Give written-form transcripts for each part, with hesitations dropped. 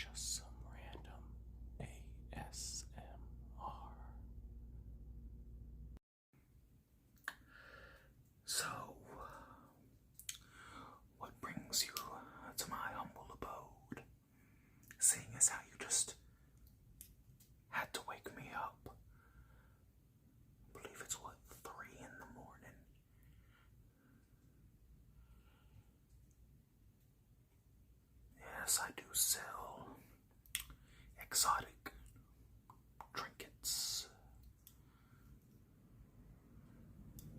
just some random ASMR. So, what brings you to my humble abode? Seeing as how you just had to wake me up. I believe it's 3 in the morning. Yes, I do sell exotic trinkets.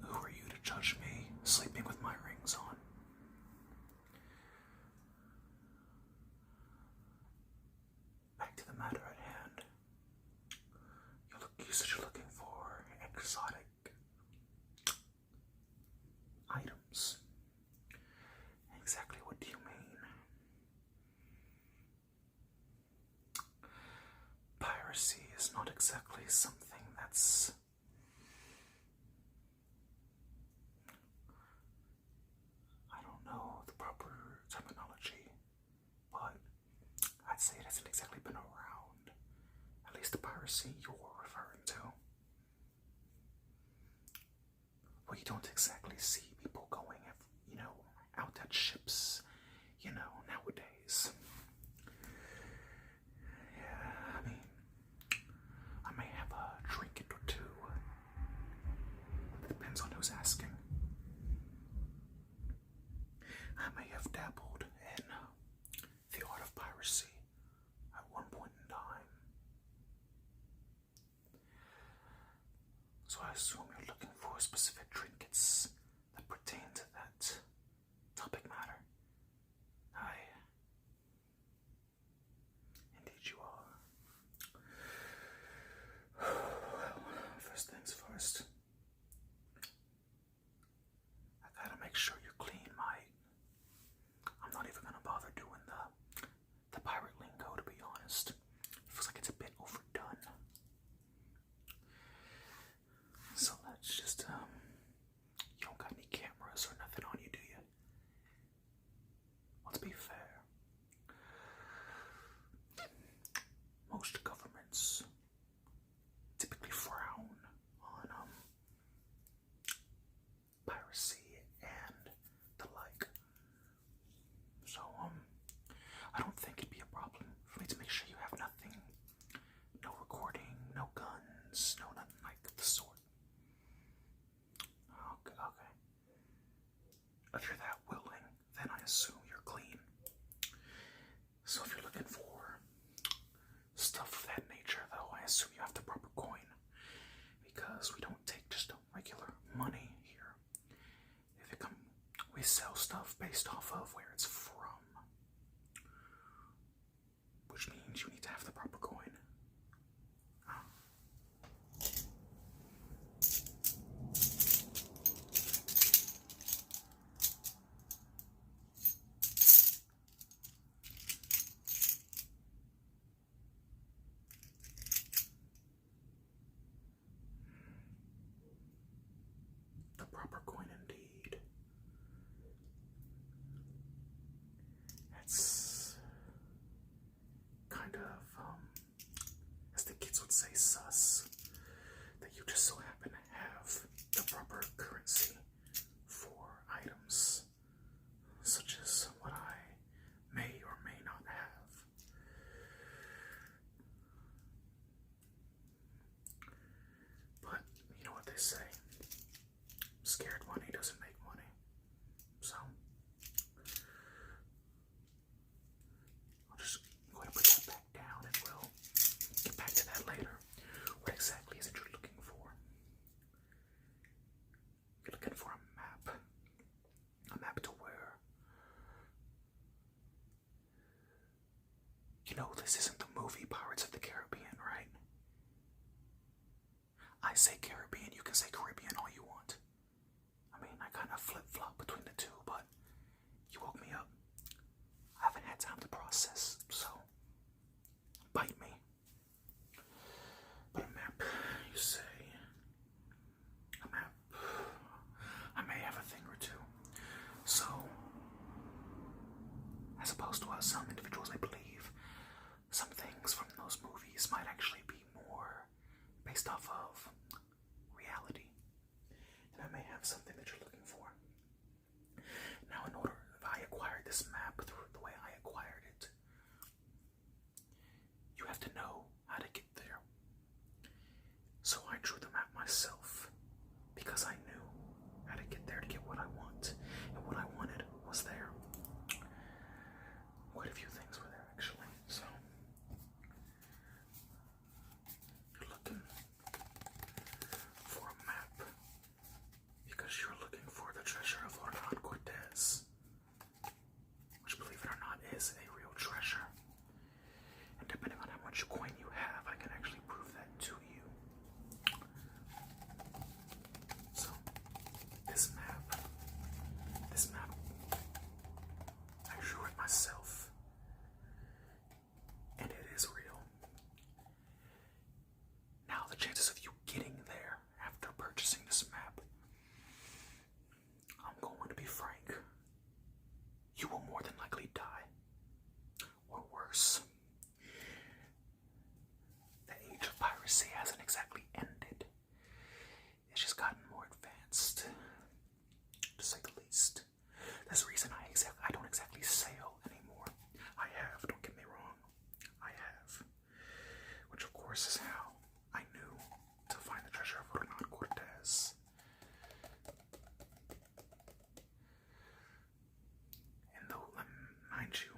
Who are you to judge me sleeping with my rings on? Back to the matter at hand. You said you're looking for exotic items. Exactly what do you mean? Piracy is not exactly something that's I don't know the proper terminology, but I'd say it hasn't exactly been around. At least the piracy you're referring to. Well, you don't exactly see people going, out at ships, nowadays. Yeah, I mean, I may have a trinket or two. Depends on who's asking. I may have dabbled in the art of piracy at one point in time. So I assume you're looking for specific trinkets that pertain to that topic matter. Indeed you are. Well, first things first. I gotta make sure you're clean, mate. I'm not even gonna bother doing the pirate lingo, to be honest. It feels like it's a bit overdone. So let's just, you don't got any cameras or nothing on you, do you? Let's be fair. Most governments typically frown on, piracy and the like. So, I don't think it'd be a problem for me to make sure you have nothing. No recording, no guns, no nothing like the sort. Okay. If you're that willing, then I assume you're clean. So if you're looking for stuff of that nature, though, I assume you have the proper coin. Because we don't take just regular money here. We sell stuff based off of where it's from. Which means you need to have the proper coin. The proper coin indeed. It's kind of, as the kids would say, sus, that you just so happen to have the proper currency for items, such as what I may or may not have. But, you know what they say, scared money doesn't make money, so I'll just go ahead and put that back down and we'll get back to that later. What exactly is it you're looking for? You're looking for a map. A map to where? You know this isn't the movie Pirates of the Caribbean, right? I say Caribbean, you can say Caribbean all you want. I mean, I kind of flip-flop between the two, but you woke me up. I haven't had time to process, so bite me. But a map, you say? A map. I may have a thing or two. So, as opposed to what some individuals may believe, based off of reality. And I may have something that you're looking for. Now, in order, if I acquired this map through the way I acquired it, you have to know how to get there. So I drew the map myself because I knew how to get there to get what I want. And what I wanted was there. Quite a few things were there, actually. So, you're looking for a map because you're looking for the treasure of Hernan Cortez, which, believe it or not, is a real treasure. And depending on how much coin you have, I can actually prove that to you. So, this map, I drew it myself, and it is real. Now, the chances of you getting there after purchasing this map, I'm going to be frank, you will more than likely die, or worse. The age of piracy hasn't exactly ended. It's just gotten more advanced, to say the least. There's a reason I don't exactly sail anymore. I have, don't get me wrong, I have. Which of course is how I knew to find the treasure of Hernan Cortez. And though, mind you,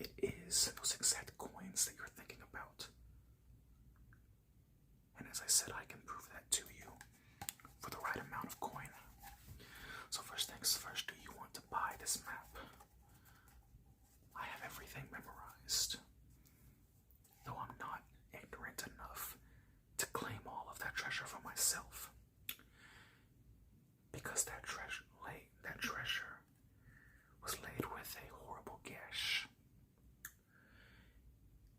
it is those exact coins that you're thinking about. And as I said, I can prove that to you for the right amount of coin. So first things first, do you want to buy this map? I have everything memorized. Though I'm not ignorant enough to claim all of that treasure for myself. Because that treasure was laid with a horrible gash.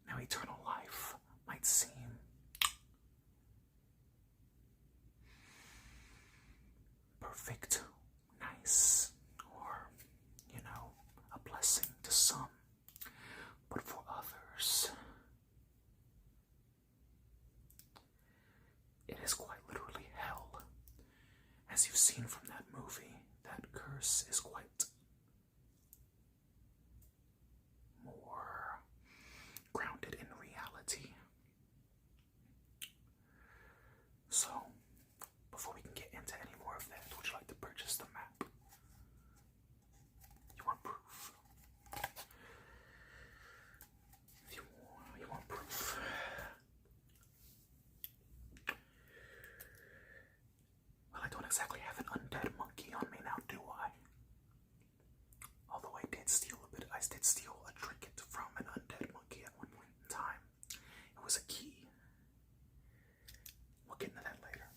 Now, eternal life might seem perfect, nice, or, a blessing to some, but for others, it is quite literally hell. As you've seen from that movie, that curse is quite more grounded in reality. So, before we can get into any more of that, would you like to purchase the map? You want proof? You want proof? Well, I don't exactly have an undead monkey on me now, do I? Although I did steal a trinket from an undead monkey at one point in time. It was a key. We'll get into that later.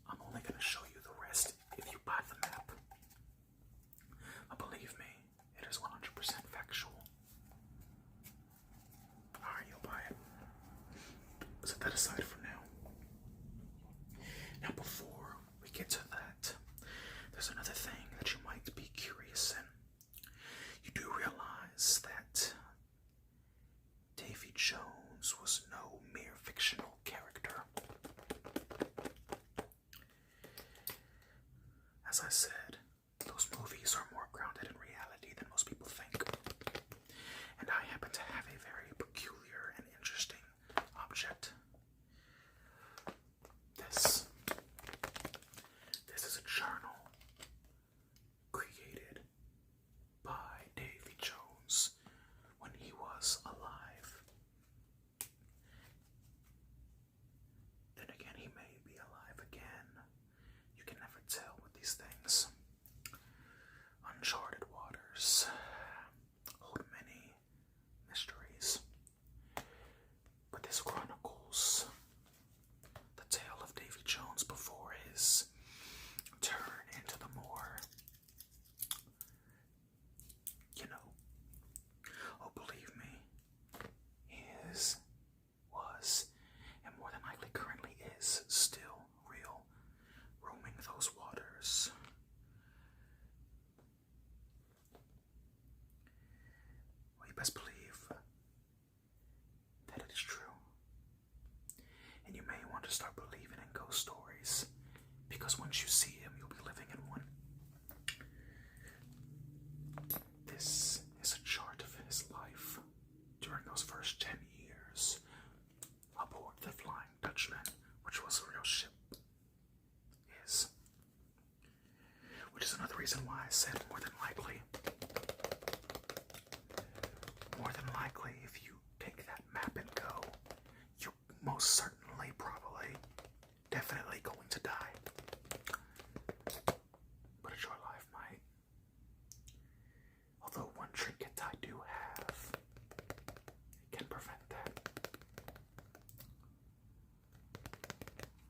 I'm only going to show you the rest if you buy the map. But believe me, it is 100% factual. Alright, you'll buy it. Set that aside for now. Now, before we get to that, there's another thing that you might be curious in. You do realize that Davy Jones was no mere fictional character. As I said, those movies are more grounded in reality than most people think. And I happen to have a very peculiar and interesting object. This is a journal created by Davy Jones when he was alive. Then again, he may be alive again. You can never tell with these things. Uncharted waters hold many mysteries. But this chronicles the tale of Davy Jones before his turn into the more, oh, believe me, his was, and more than likely currently is, still real, roaming those waters. Well, you best believe another reason why I said more than likely. More than likely, if you take that map and go, you're most certainly, probably, definitely going to die. But a short life might. Although one trinket I do have, it can prevent that.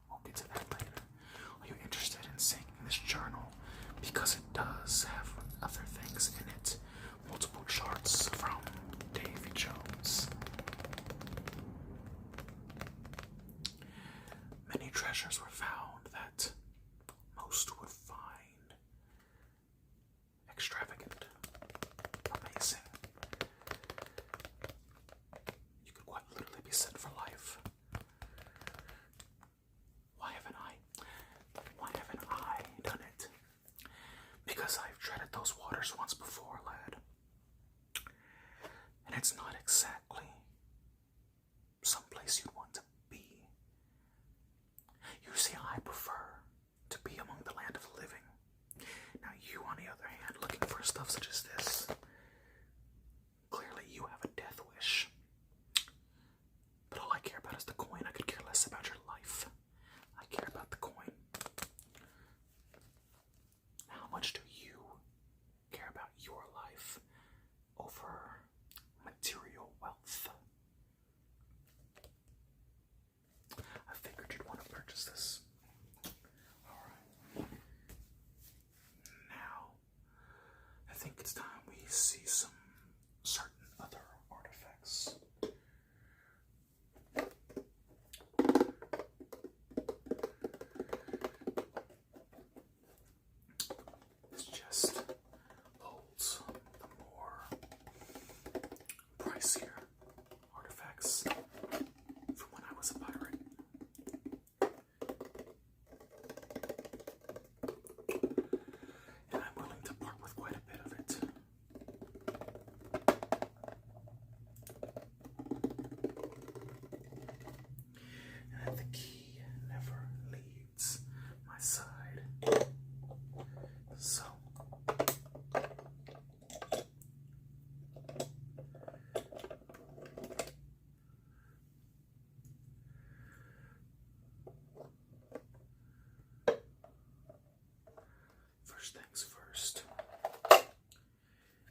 We'll get to that later. Are you interested in seeing this journal? Because it does have other things in it. Multiple charts from Davy Jones. Many treasures were found that most would find extravagant, amazing. You could quite literally be set for life. Why haven't I done it? Because I've treaded those waters once before, lad. And it's not exactly someplace you'd want to be. You see, I prefer to be among the land of the living. Now you, on the other hand, looking for stuff such as this, clearly you have a death wish. But all I care about is the coin. I could care less about your life. I care about the coin. How much do you care about your life over material wealth? I figured you'd want to purchase this. Alright. Now, I think it's time we see some certain other artifacts. This chest holds the more pricier artifacts from when I was a pirate. And I'm willing to part with quite a bit of it. And the key never leaves my side. So, first things first,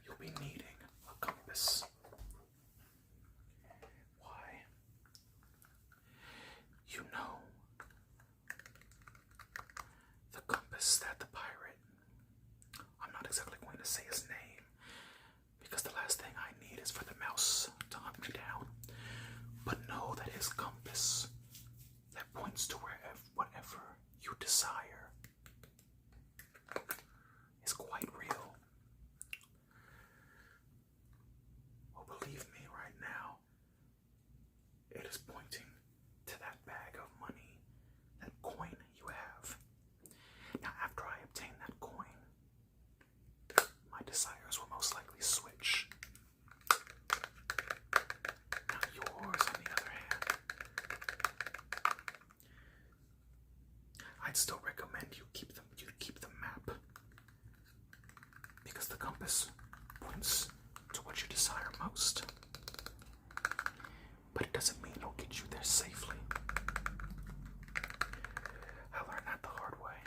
you'll be needing a compass. Why? You know, the compass that the pirate, I'm not exactly going to say his name, because the last thing I need is for the mouse to hunt me down. But know that his compass that points to whatever you desire is quite real. Oh, believe me right now, it is pointing to that bag of money, that coin you have. Now, after I obtain that coin, my desires will most likely switch. Now, yours, on the other hand, I'd still recommend you keep the map, because the compass points to what you desire most. But it doesn't mean it'll get you there safely. I learned that the hard way.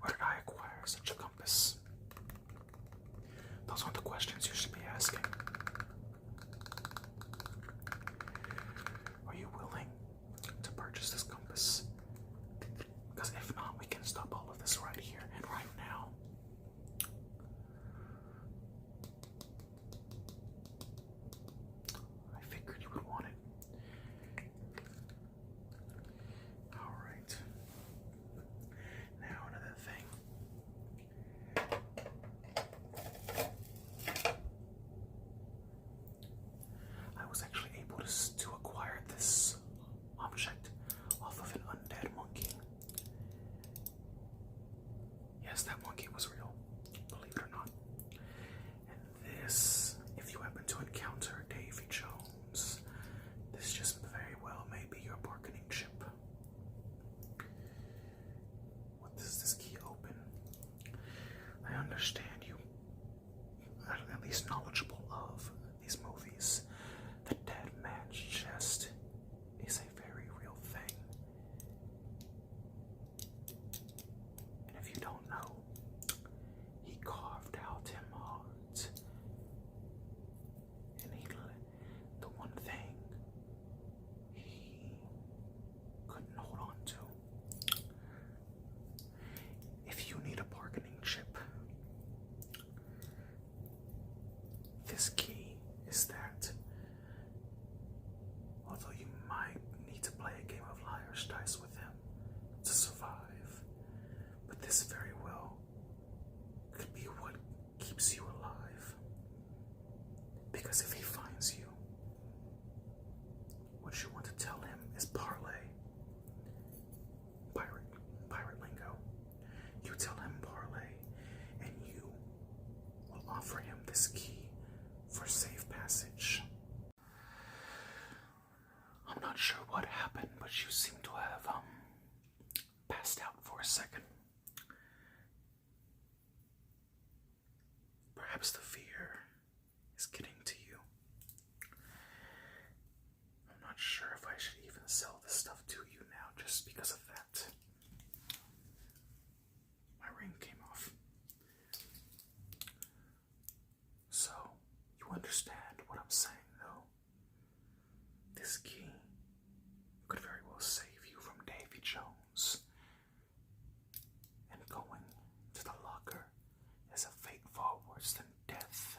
Where did I acquire such a compass? Those aren't the questions you should be asking. Are you willing to purchase this compass? Because if not, we can stop all of this right here and right now. I figured you would want it. Alright. Now another thing. I was actually able to acquire this object off of an undead monkey. Yes, that monkey was real, believe it or not. And this, if you happen to encounter Davy Jones, this just very well may be your bargaining chip. What does this this very well could be what keeps you alive. Because if he finds you, what you want to tell him is parlay. Pirate lingo. You tell him parlay, and you will offer him this key for safe passage. I'm not sure what happened, but you seem to have passed out for a second. Perhaps the fear is getting to you. I'm not sure if I should even sell this stuff to you now just because of that. My ring came off. So, you understand what I'm saying, though. This key could very well save you from Davy Jones. And going to the locker is a fate far worse than death.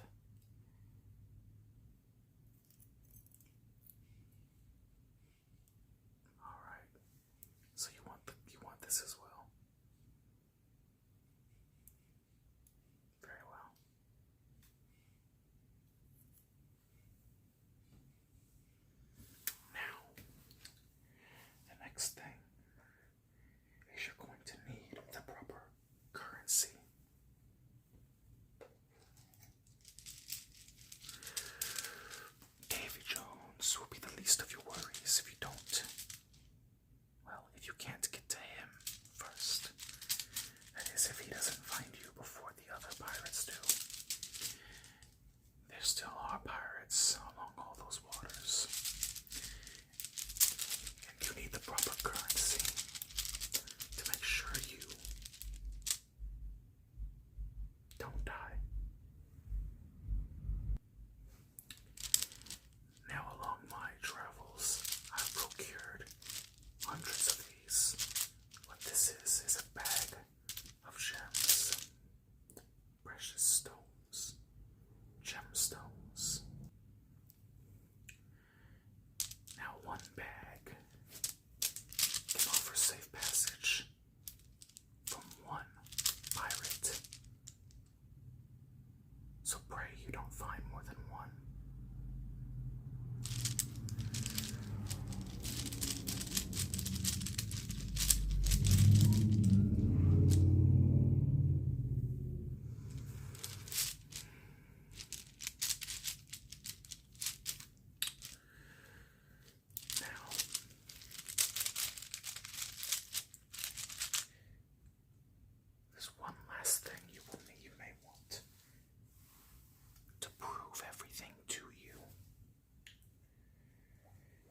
Alright. So you want this as well? Very well. Now, the next thing is you're going to need the proper currency. Davy Jones will be the least of your worries if you don't. Well, if you can't get to him first. That is, if he doesn't find you before the other pirates do. There still are pirates along all those waters. And you need the proper currency to make sure you don't die. Now, along my travels, I've procured hundreds of these. What this is a bag of gems, precious stones, gemstones. Now, one bag can offer safe passage from one pirate. So pray you don't find more than one. Now, there's one last thing you may want to prove everything to you.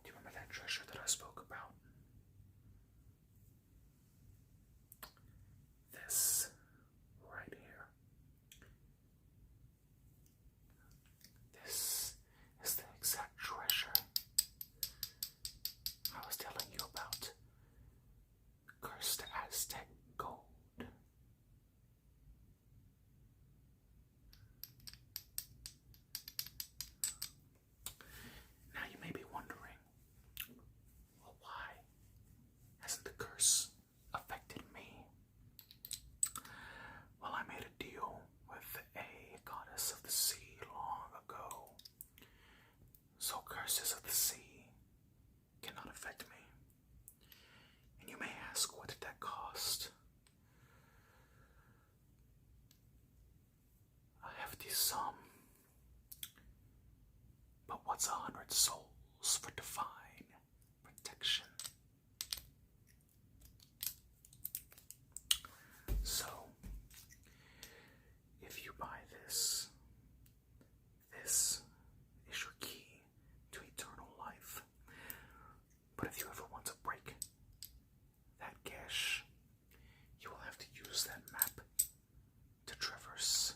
Do you remember that treasure that I spoke about? This right here. This is the exact treasure I was telling you about. Cursed Aztec gold. Now you may be wondering, well, why hasn't the curse affected me? Well, I made a deal with a goddess of the sea long ago, so curses of the sea cannot affect me. And you may ask, what did that cost? A hefty sum. But what's 100 souls for divine protection? So, if you buy this, this is your key to eternal life. But if you ever want to break that cache, you will have to use that map to traverse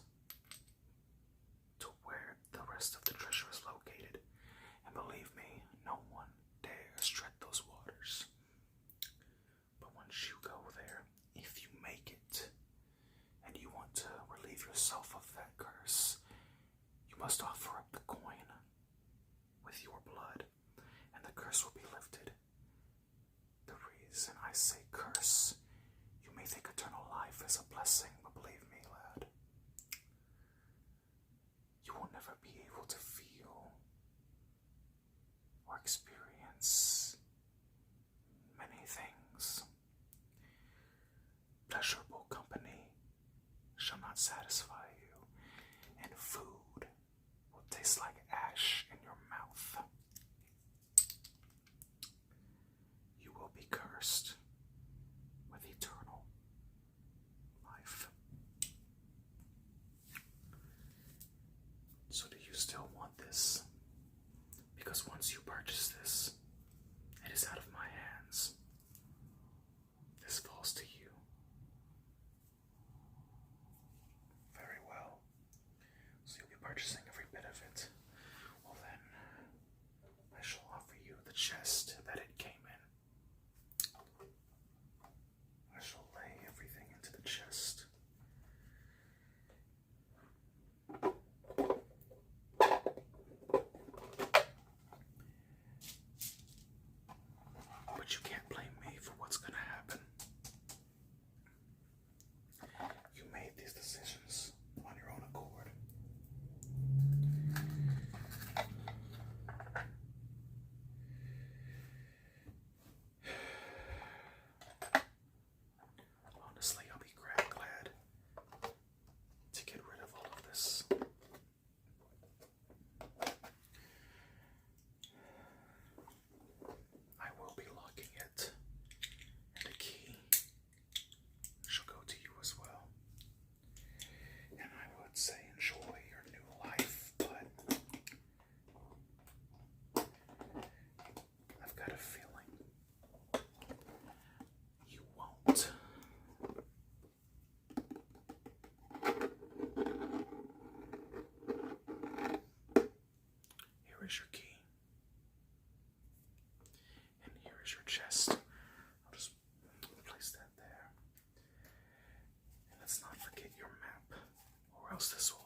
to where the rest of the treasure is located. And believe me, no one dares tread those waters. But once you go there, if you make it, and you want to relieve yourself of that curse, you must offer up the coin with your blood, and the curse will be lifted. The reason I say curse, you may think eternal life is a not satisfy you, and food will taste like ash in your mouth. You will be cursed with eternal life. So do you still want this? Because once you purchase this, it is out of my hands. This falls to you. Very well. So you'll be purchasing every bit of it. Well then, I shall offer you the chest that it came in. I shall lay everything into the chest. But you can't blame me for what's gonna happen. You made these decisions on your own accord. Honestly, I'll be glad to get rid of all of this. I will be locking it, and the key shall go to you as well. And I would say enjoy your new life, but I've got a feeling you won't. Here is your key. And here is your chest. I'll just place that there. And let's not forget your map, or else this will